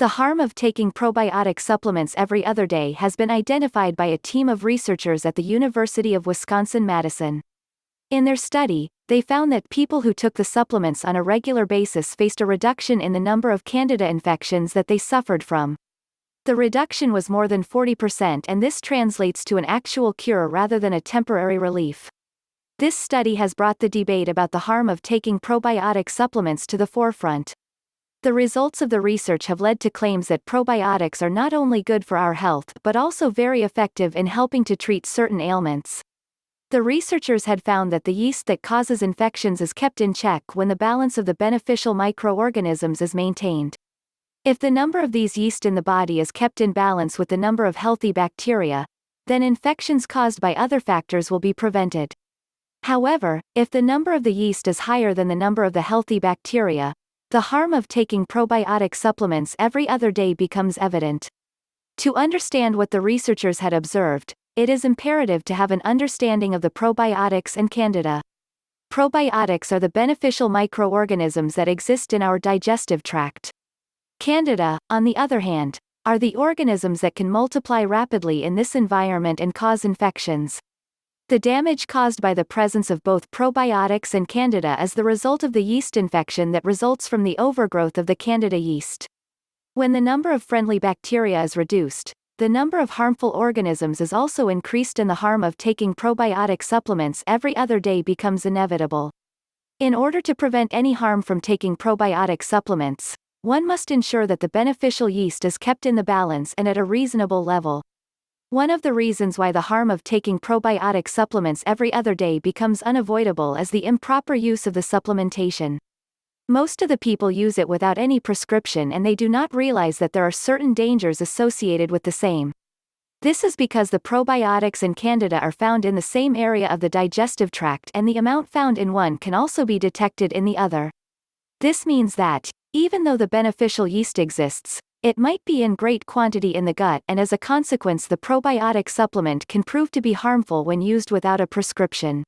The harm of taking probiotic supplements every other day has been identified by a team of researchers at the University of Wisconsin-Madison. In their study, they found that people who took the supplements on a regular basis faced a reduction in the number of Candida infections that they suffered from. The reduction was more than 40%, and this translates to an actual cure rather than a temporary relief. This study has brought the debate about the harm of taking probiotic supplements to the forefront. The results of the research have led to claims that probiotics are not only good for our health but also very effective in helping to treat certain ailments. The researchers had found that the yeast that causes infections is kept in check when the balance of the beneficial microorganisms is maintained. If the number of these yeast in the body is kept in balance with the number of healthy bacteria, then infections caused by other factors will be prevented. However, if the number of the yeast is higher than the number of the healthy bacteria, the harm of taking probiotic supplements every other day becomes evident. To understand what the researchers had observed, it is imperative to have an understanding of the probiotics and Candida. Probiotics are the beneficial microorganisms that exist in our digestive tract. Candida, on the other hand, are the organisms that can multiply rapidly in this environment and cause infections. The damage caused by the presence of both probiotics and Candida is the result of the yeast infection that results from the overgrowth of the Candida yeast. When the number of friendly bacteria is reduced, the number of harmful organisms is also increased, and the harm of taking probiotic supplements every other day becomes inevitable. In order to prevent any harm from taking probiotic supplements, one must ensure that the beneficial yeast is kept in the balance and at a reasonable level. One of the reasons why the harm of taking probiotic supplements every other day becomes unavoidable is the improper use of the supplementation. Most of the people use it without any prescription, and they do not realize that there are certain dangers associated with the same. This is because the probiotics and Candida are found in the same area of the digestive tract, and the amount found in one can also be detected in the other. This means that, even though the beneficial yeast exists, it might be in great quantity in the gut, and as a consequence the probiotic supplement can prove to be harmful when used without a prescription.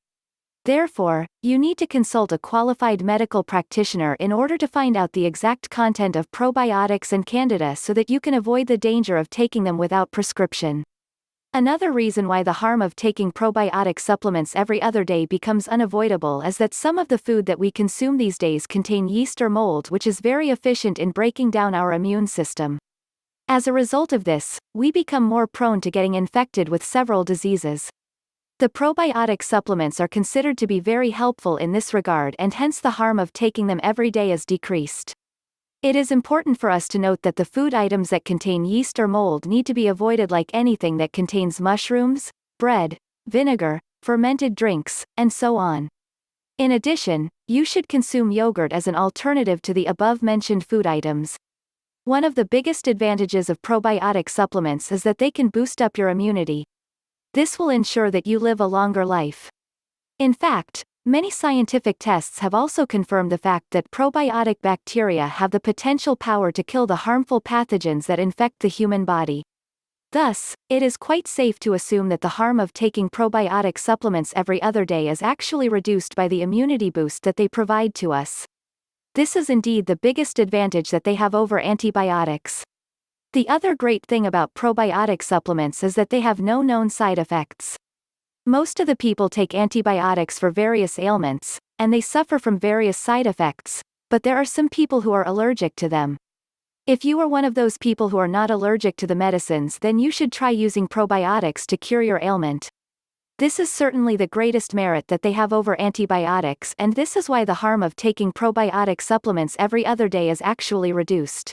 Therefore, you need to consult a qualified medical practitioner in order to find out the exact content of probiotics and Candida so that you can avoid the danger of taking them without prescription. Another reason why the harm of taking probiotic supplements every other day becomes unavoidable is that some of the food that we consume these days contain yeast or mold, which is very efficient in breaking down our immune system. As a result of this, we become more prone to getting infected with several diseases. The probiotic supplements are considered to be very helpful in this regard, and hence the harm of taking them every day is decreased. It is important for us to note that the food items that contain yeast or mold need to be avoided, like anything that contains mushrooms, bread, vinegar, fermented drinks, and so on. In addition, you should consume yogurt as an alternative to the above-mentioned food items. One of the biggest advantages of probiotic supplements is that they can boost up your immunity. This will ensure that you live a longer life. In fact, many scientific tests have also confirmed the fact that probiotic bacteria have the potential power to kill the harmful pathogens that infect the human body. Thus, it is quite safe to assume that the harm of taking probiotic supplements every other day is actually reduced by the immunity boost that they provide to us. This is indeed the biggest advantage that they have over antibiotics. The other great thing about probiotic supplements is that they have no known side effects. Most of the people take antibiotics for various ailments, and they suffer from various side effects, but there are some people who are allergic to them. If you are one of those people who are not allergic to the medicines, then you should try using probiotics to cure your ailment. This is certainly the greatest merit that they have over antibiotics, and this is why the harm of taking probiotic supplements every other day is actually reduced.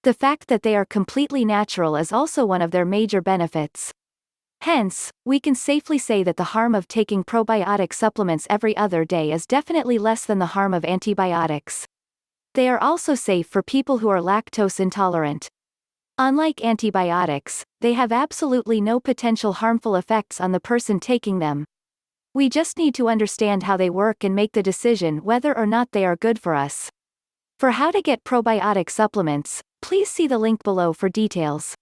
The fact that they are completely natural is also one of their major benefits. Hence, we can safely say that the harm of taking probiotic supplements every other day is definitely less than the harm of antibiotics. They are also safe for people who are lactose intolerant. Unlike antibiotics, they have absolutely no potential harmful effects on the person taking them. We just need to understand how they work and make the decision whether or not they are good for us. For how to get probiotic supplements, please see the link below for details.